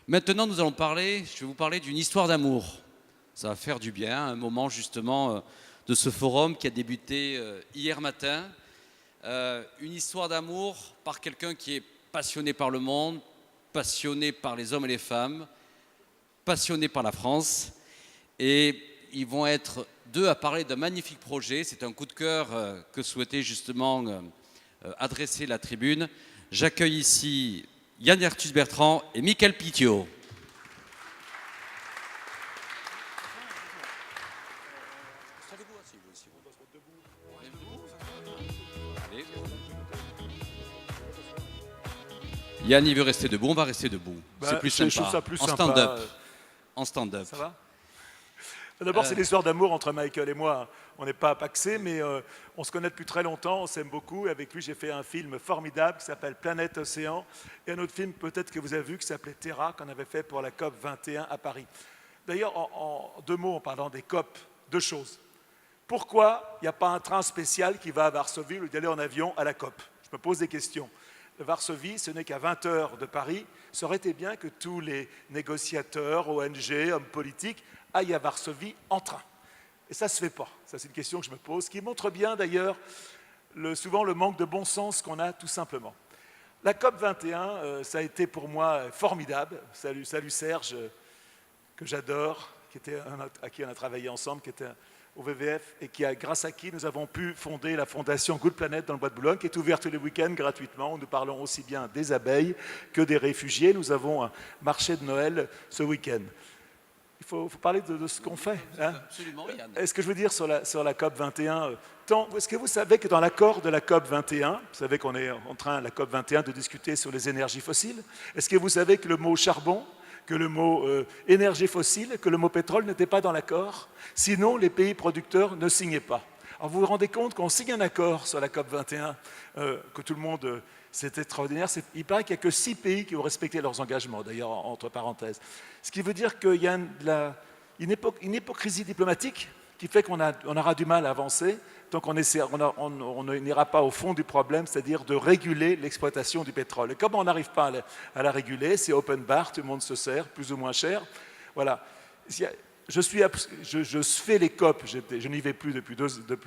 Maintenant, je vais vous parler d'une histoire d'amour. Ça va faire du bien, un moment justement de ce forum qui a débuté hier matin. Une histoire d'amour par quelqu'un qui est passionné par le monde, passionné par les hommes et les femmes, passionné par la France. Et ils vont être deux à parler d'un magnifique projet. C'est un coup de cœur que souhaitait justement adresser la tribune. J'accueille ici Yann Arthus Bertrand et Mickaël Pithiot. Yann, il veut rester debout, on va rester debout. C'est plus sympa. Je trouve ça plus en sympa. stand-up. En stand-up. Ça va? D'abord, c'est l'histoire d'amour entre Michael et moi. On n'est pas paxés, mais on se connaît depuis très longtemps, on s'aime beaucoup. Avec lui, j'ai fait un film formidable qui s'appelle Planète Océan. Et un autre film, peut-être que vous avez vu, qui s'appelait Terra, qu'on avait fait pour la COP 21 à Paris. D'ailleurs, en deux mots, en parlant des COP, deux choses. Pourquoi il n'y a pas un train spécial qui va à Varsovie au lieu d'aller en avion à la COP? Je me pose des questions. Varsovie, ce n'est qu'à 20 heures de Paris. Ça aurait été bien que tous les négociateurs, ONG, hommes politiques aillent à Varsovie en train. Et ça ne se fait pas. Ça, c'est une question que je me pose, qui montre bien d'ailleurs souvent le manque de bon sens qu'on a tout simplement. La COP 21, ça a été pour moi formidable. Salut Serge, que j'adore, à qui on a travaillé ensemble, qui était au WWF et grâce à qui nous avons pu fonder la fondation Good Planet dans le Bois de Boulogne, qui est ouverte tous les week-ends gratuitement, où nous parlons aussi bien des abeilles que des réfugiés. Nous avons un marché de Noël ce week-end. Il faut parler de ce qu'on fait. Hein. Absolument, Yann. Est-ce que je veux dire sur la COP 21, est-ce que vous savez que dans l'accord de la COP 21, vous savez qu'on est en train, la COP 21, de discuter sur les énergies fossiles, est-ce que vous savez que le mot charbon, que le mot énergie fossile, que le mot pétrole n'était pas dans l'accord? Sinon, les pays producteurs ne signaient pas. Alors vous vous rendez compte qu'on signe un accord sur la COP 21, que tout le monde... c'est extraordinaire. Il paraît qu'il n'y a que 6 pays qui ont respecté leurs engagements, d'ailleurs, entre parenthèses. Ce qui veut dire qu'il y a une hypocrisie diplomatique qui fait qu'on aura du mal à avancer tant qu'on n'ira pas au fond du problème, c'est-à-dire de réguler l'exploitation du pétrole. Et comme on n'arrive pas à la réguler, c'est open bar, tout le monde se sert, plus ou moins cher. Voilà. Je fais les COP, je n'y vais plus depuis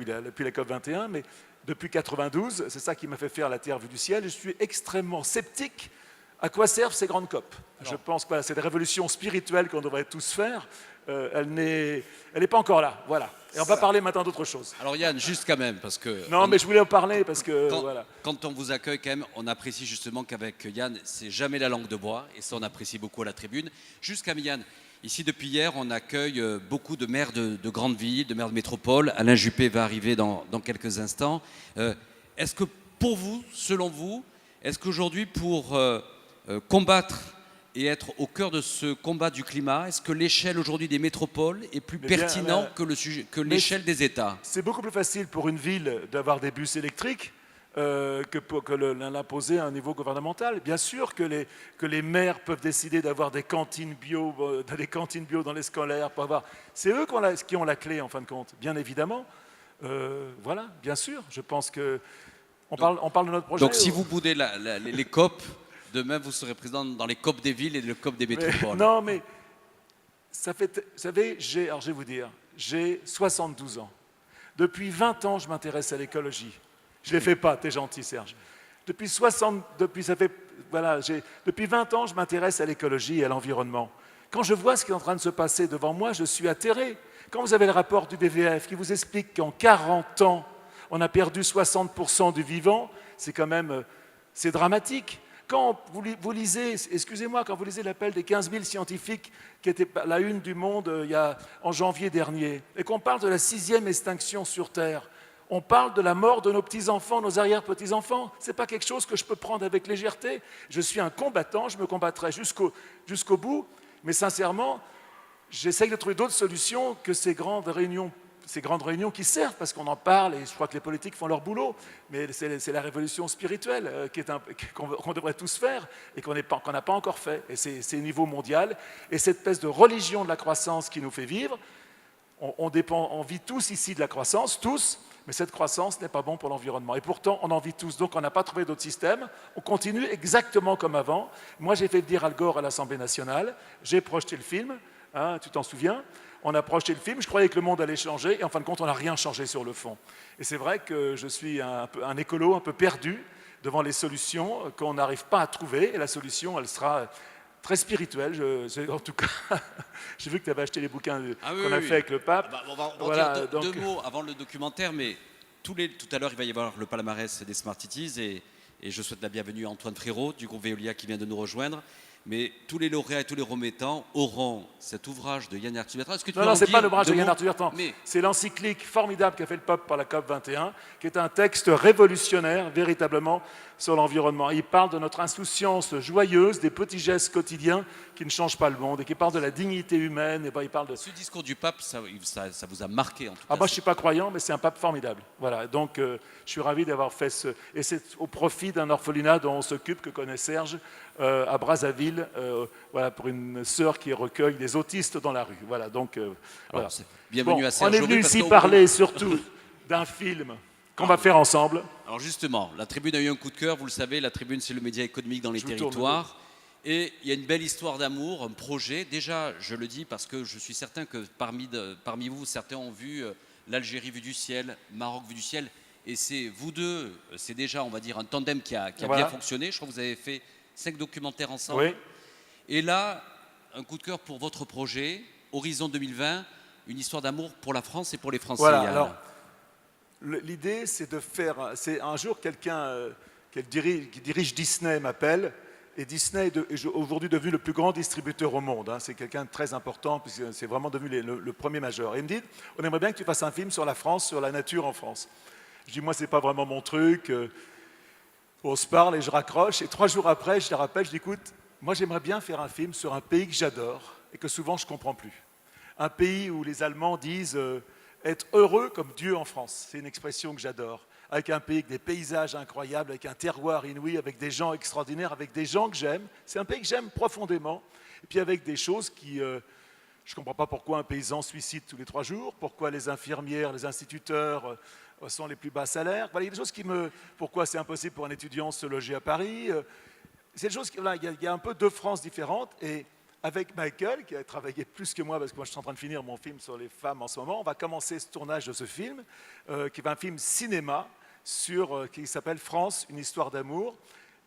la COP 21, mais depuis 92, c'est ça qui m'a fait faire la Terre vue du ciel. Je suis extrêmement sceptique. À quoi servent ces grandes COP? Je pense que c'est la révolution spirituelle qu'on devrait tous faire. Elle n'est pas encore là. Voilà. Et on va parler maintenant d'autre chose. Alors Yann, juste quand même, parce que... Non, mais je voulais en parler parce que... voilà. Quand on vous accueille, quand même, on apprécie justement qu'avec Yann, c'est jamais la langue de bois, et ça, on apprécie beaucoup à la tribune. Juste quand même, Yann, ici, depuis hier, on accueille beaucoup de maires de grandes villes, de maires de métropole. Alain Juppé va arriver dans quelques instants. Est-ce que pour vous, selon vous, est-ce qu'aujourd'hui, pour combattre et être au cœur de ce combat du climat, est-ce que l'échelle aujourd'hui des métropoles est plus pertinente que l'échelle des États? C'est beaucoup plus facile pour une ville d'avoir des bus électriques que l'imposer à un niveau gouvernemental. Bien sûr que les maires peuvent décider d'avoir des cantines bio dans les scolaires. C'est eux qui ont la clé, en fin de compte, bien évidemment. Voilà, bien sûr. Je pense que... On parle de notre projet. Donc si vous boudez les COP, demain vous serez président dans les COP des villes et les COP des métropoles. Non, mais ça fait... Vous savez, alors je vais vous dire, j'ai 72 ans. Depuis 20 ans, je m'intéresse à l'écologie. Je ne les fais pas, t'es gentil Serge. Depuis 20 ans, je m'intéresse à l'écologie et à l'environnement. Quand je vois ce qui est en train de se passer devant moi, je suis atterré. Quand vous avez le rapport du WWF qui vous explique qu'en 40 ans, on a perdu 60% du vivant, c'est quand même c'est dramatique. Quand vous lisez, excusez-moi, quand vous lisez l'appel des 15 000 scientifiques qui était la une du Monde en janvier dernier, et qu'on parle de la 6e extinction sur Terre, on parle de la mort de nos petits-enfants, nos arrière-petits-enfants. Ce n'est pas quelque chose que je peux prendre avec légèreté. Je suis un combattant, je me combattrai jusqu'au bout, mais sincèrement, j'essaye de trouver d'autres solutions que ces grandes réunions qui servent, parce qu'on en parle, et je crois que les politiques font leur boulot, mais c'est la révolution spirituelle qu'on devrait tous faire, et qu'on n'a pas encore fait. Et c'est au niveau mondial. Et cette espèce de religion de la croissance qui nous fait vivre, on vit tous ici de la croissance, tous, Mais cette croissance n'est pas bon pour l'environnement. Et pourtant, on en vit tous. Donc, on n'a pas trouvé d'autre système. On continue exactement comme avant. Moi, j'ai fait dire Al Gore à l'Assemblée nationale. J'ai projeté le film. Hein, tu t'en souviens? On a projeté le film. Je croyais que le monde allait changer. Et en fin de compte, on n'a rien changé sur le fond. Et c'est vrai que je suis un écolo un peu perdu devant les solutions qu'on n'arrive pas à trouver. Et la solution, elle sera très spirituelle. En tout cas, j'ai vu que tu avais acheté les bouquins qu'on a fait avec le pape. On va voilà, dire deux mots avant le documentaire, mais tout à l'heure, il va y avoir le palmarès des Smart Cities et je souhaite la bienvenue à Antoine Frérot du groupe Veolia qui vient de nous rejoindre. Mais tous les lauréats et tous les remettants auront cet ouvrage de Yann Arthus-Bertrand. Non, ce n'est pas l'ouvrage de Yann Arthus-Bertrand. C'est l'encyclique formidable qu'a fait le pape par la COP 21, qui est un texte révolutionnaire, véritablement, sur l'environnement. Il parle de notre insouciance joyeuse, des petits gestes quotidiens qui ne changent pas le monde, et qui parle de la dignité humaine. Et ben, il parle de... Ce discours du pape, ça vous a marqué, en tout cas. Moi, je ne suis pas croyant, mais c'est un pape formidable. Voilà. Donc, je suis ravi d'avoir fait ce... Et c'est au profit d'un orphelinat dont on s'occupe, que connaît Serge, à Brazzaville, voilà, pour une sœur qui recueille des autistes dans la rue. Voilà, donc, voilà. Bienvenue à Serge. On est venu ici parler surtout d'un film qu'on va faire ensemble. Alors justement, la Tribune a eu un coup de cœur, vous le savez, la Tribune c'est le média économique dans les territoires. Et il y a une belle histoire d'amour, un projet. Déjà, je le dis parce que je suis certain que parmi vous, certains ont vu l'Algérie vue du ciel, Maroc vue du ciel. Et c'est vous deux, c'est déjà, on va dire, un tandem qui a bien fonctionné. Je crois que vous avez fait 5 documentaires ensemble. Oui. Et là, un coup de cœur pour votre projet, Horizon 2020, une histoire d'amour pour la France et pour les Français. Voilà, alors, l'idée, c'est de faire... C'est un jour, quelqu'un qui dirige Disney m'appelle, et Disney est aujourd'hui devenu le plus grand distributeur au monde. Hein. C'est quelqu'un de très important, puisque c'est vraiment devenu le premier majeur. Et il me dit, on aimerait bien que tu fasses un film sur la France, sur la nature en France. Je dis, moi, c'est pas vraiment mon truc. On se parle et je raccroche. Et 3 jours après, je les rappelle, je dis, écoute, moi, j'aimerais bien faire un film sur un pays que j'adore et que souvent je ne comprends plus. Un pays où les Allemands disent être heureux comme Dieu en France. C'est une expression que j'adore. Avec un pays avec des paysages incroyables, avec un terroir inouï, avec des gens extraordinaires, avec des gens que j'aime. C'est un pays que j'aime profondément. Et puis avec des choses qui... je ne comprends pas pourquoi un paysan se suicide tous les 3 jours, pourquoi les infirmières, les instituteurs sont les plus bas salaires. Voilà, il y a des choses qui me... Pourquoi c'est impossible pour un étudiant de se loger à Paris. C'est des choses qui... Voilà, il y a un peu 2 France différentes. Et avec Michael, qui a travaillé plus que moi, parce que moi je suis en train de finir mon film sur les femmes en ce moment, on va commencer ce tournage de ce film, qui est un film cinéma, qui s'appelle France, une histoire d'amour,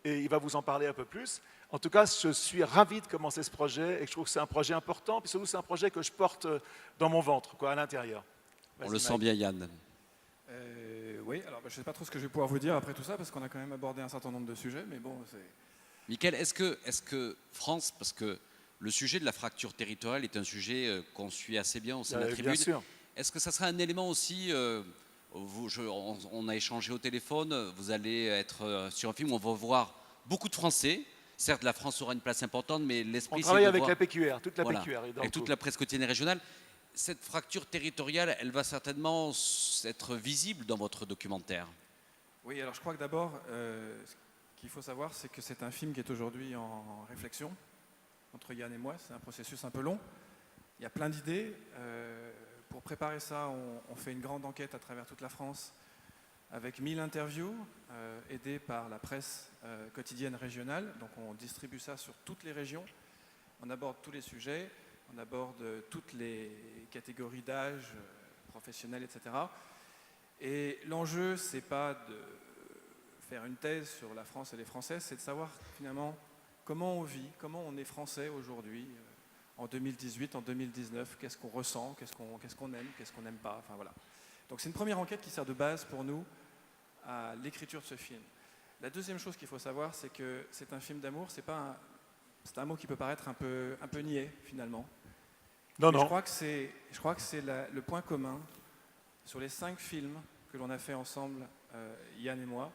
et il va vous en parler un peu plus. En tout cas, je suis ravi de commencer ce projet, et je trouve que c'est un projet important, puis surtout c'est un projet que je porte dans mon ventre, quoi, à l'intérieur. On le sent bien, Yann. Oui, alors je ne sais pas trop ce que je vais pouvoir vous dire après tout ça, parce qu'on a quand même abordé un certain nombre de sujets, mais bon, c'est... Mickaël, est-ce que France, parce que le sujet de la fracture territoriale est un sujet qu'on suit assez bien au sein de la Tribune. Bien sûr. Est-ce que ça serait un élément aussi, on a échangé au téléphone, vous allez être sur un film où on va voir beaucoup de Français. Certes, la France aura une place importante, mais l'esprit... On travaille avec la PQR, toute la PQR. Avec toute la presse quotidienne et régionale. Cette fracture territoriale, elle va certainement être visible dans votre documentaire. Oui, alors je crois que d'abord, ce qu'il faut savoir, c'est que c'est un film qui est aujourd'hui en réflexion entre Yann et moi. C'est un processus un peu long. Il y a plein d'idées. Pour préparer ça, on fait une grande enquête à travers toute la France avec 1000 interviews aidées par la presse quotidienne régionale. Donc on distribue ça sur toutes les régions. On aborde tous les sujets. On aborde toutes les catégories d'âge, professionnels, etc. Et l'enjeu, ce n'est pas de faire une thèse sur la France et les Français, c'est de savoir finalement comment on vit, comment on est français aujourd'hui, en 2018, en 2019, qu'est-ce qu'on ressent, qu'est-ce qu'on aime, qu'est-ce qu'on n'aime pas, enfin voilà. Donc c'est une première enquête qui sert de base pour nous à l'écriture de ce film. La deuxième chose qu'il faut savoir, c'est que c'est un film d'amour, c'est un mot qui peut paraître un peu niais finalement. Non. Je crois que c'est le point commun sur les 5 films que l'on a fait ensemble, Yann et moi.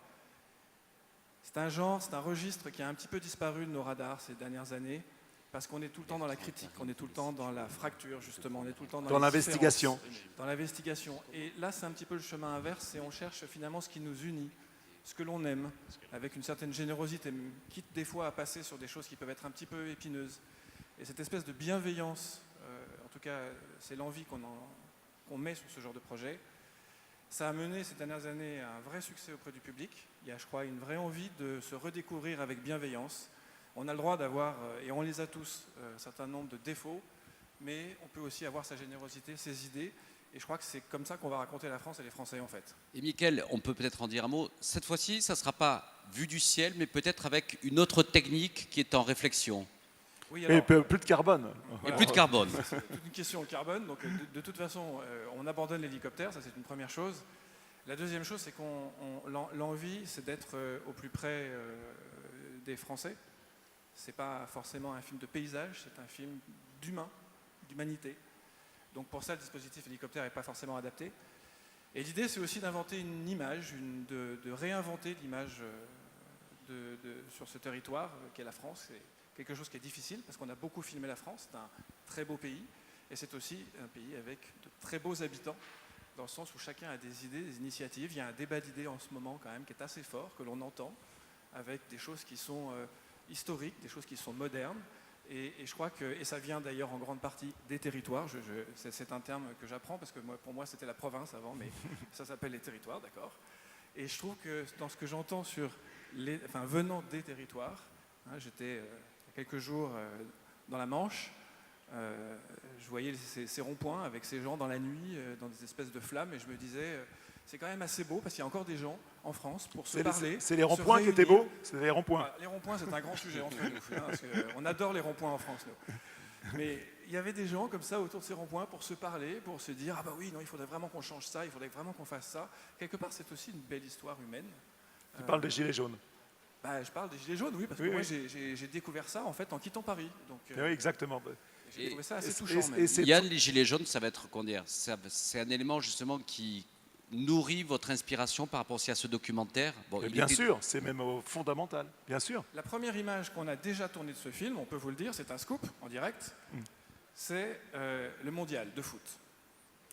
C'est un genre, c'est un registre qui a un petit peu disparu de nos radars ces dernières années, parce qu'on est tout le temps dans la critique, on est tout le temps dans la fracture justement, on est tout le temps dans l'investigation. Dans l'investigation. Et là, c'est un petit peu le chemin inverse, et on cherche finalement ce qui nous unit, ce que l'on aime, avec une certaine générosité, quitte des fois à passer sur des choses qui peuvent être un petit peu épineuses. Et cette espèce de bienveillance, en tout cas, c'est l'envie qu'on met sur ce genre de projet. Ça a mené ces dernières années à un vrai succès auprès du public. Il y a, je crois, une vraie envie de se redécouvrir avec bienveillance. On a le droit d'avoir, et on les a tous, un certain nombre de défauts, mais on peut aussi avoir sa générosité, ses idées. Et je crois que c'est comme ça qu'on va raconter la France et les Français, en fait. Et Mickaël, on peut peut-être en dire un mot. Cette fois-ci, ça ne sera pas vu du ciel, mais peut-être avec une autre technique qui est en réflexion. Oui, Et plus de carbone. Et plus de carbone. C'est toute une question au carbone. Donc, de toute façon, on abandonne l'hélicoptère, ça c'est une première chose. La deuxième chose, c'est l'envie, c'est d'être au plus près des Français. C'est pas forcément un film de paysage, c'est un film d'humain, d'humanité. Donc pour ça, le dispositif hélicoptère n'est pas forcément adapté. Et l'idée, c'est aussi d'inventer une image, de réinventer l'image sur ce territoire qu'est la France. C'est quelque chose qui est difficile parce qu'on a beaucoup filmé la France. C'est un très beau pays et c'est aussi un pays avec de très beaux habitants dans le sens où chacun a des idées, des initiatives. Il y a un débat d'idées en ce moment quand même qui est assez fort, que l'on entend, avec des choses qui sont historiques, des choses qui sont modernes. Et je crois que, et ça vient d'ailleurs en grande partie des territoires, c'est un terme que j'apprends parce que pour moi c'était la province avant, mais ça s'appelle les territoires, d'accord. Et je trouve que dans ce que j'entends venant des territoires, j'étais il y a quelques jours dans la Manche, je voyais ces ronds-points avec ces gens dans la nuit, dans des espèces de flammes, et je me disais, c'est quand même assez beau parce qu'il y a encore des gens en France pour se parler. C'est les ronds-points qui étaient beaux. C'est les ronds-points. Les ronds-points, c'est un grand sujet entre nous. Parce on adore les ronds-points en France, nous. Mais il y avait des gens comme ça autour de ces ronds-points pour se parler, pour se dire ah bah oui, non, il faudrait vraiment qu'on change ça, il faudrait vraiment qu'on fasse ça. Quelque part, c'est aussi une belle histoire humaine. Tu parles des Gilets jaunes. Je parle des Gilets jaunes, oui, parce que moi j'ai découvert ça en fait en quittant Paris. Donc, oui, exactement. J'ai trouvé ça assez touchant. Yann, les Gilets jaunes, ça va être, comment dire, c'est un élément justement qui nourrit votre inspiration par rapport aussi à ce documentaire. Bon, bien sûr, c'est même fondamental, bien sûr. La première image qu'on a déjà tournée de ce film, on peut vous le dire, c'est un scoop en direct, c'est le mondial de foot.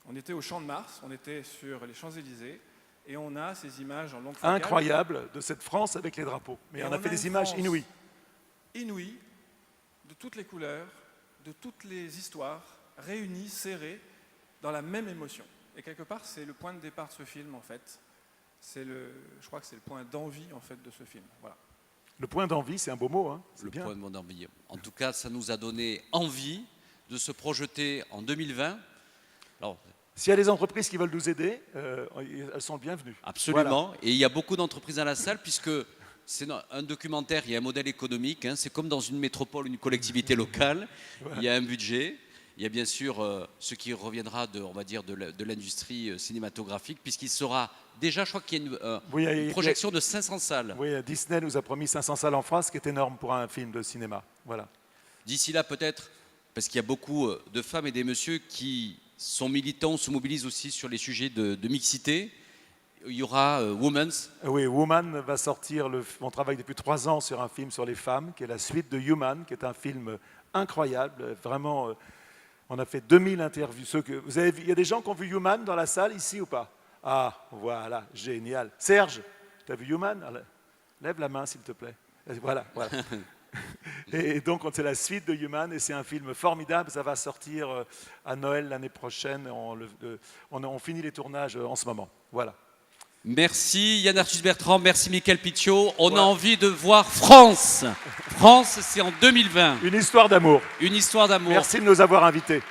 On était au Champ de Mars, on était sur les Champs-Élysées, et on a ces images en longue focale. Incroyable de cette France avec les drapeaux. Mais on a fait des images inouïes. Inouïes, de toutes les couleurs, de toutes les histoires, réunies, serrées, dans la même émotion. Et quelque part, c'est le point de départ de ce film, en fait. Je crois que c'est le point d'envie, en fait, de ce film. Voilà. Le point d'envie, c'est un beau mot. Hein. Le point d'envie. En tout cas, ça nous a donné envie de se projeter en 2020. Alors, s'il y a des entreprises qui veulent nous aider, elles sont bienvenues. Absolument. Voilà. Et il y a beaucoup d'entreprises dans la salle, puisque c'est un documentaire, il y a un modèle économique. Hein, c'est comme dans une métropole, une collectivité locale. Voilà. Il y a un budget. Il y a bien sûr ce qui reviendra de l'industrie cinématographique, puisqu'il sera déjà, je crois qu'il y a une projection de 500 salles. Oui, Disney nous a promis 500 salles en France, ce qui est énorme pour un film de cinéma. Voilà. D'ici là, peut-être, parce qu'il y a beaucoup de femmes et des messieurs qui sont militants, se mobilisent aussi sur les sujets de mixité. Il y aura Women's. Oui, Woman va sortir. On travaille depuis 3 ans sur un film sur les femmes, qui est la suite de Human, qui est un film incroyable, vraiment. On a fait 2000 interviews. Il y a des gens qui ont vu Human dans la salle, ici ou pas? Ah, voilà, génial. Serge, tu as vu Human? Lève la main, s'il te plaît. Voilà. Et donc, c'est la suite de Human, et c'est un film formidable. Ça va sortir à Noël l'année prochaine. On finit les tournages en ce moment. Voilà. Merci Yann Arthus-Bertrand, merci Mickaël Picciott. On a envie de voir France. France, c'est en 2020. Une histoire d'amour. Une histoire d'amour. Merci de nous avoir invités.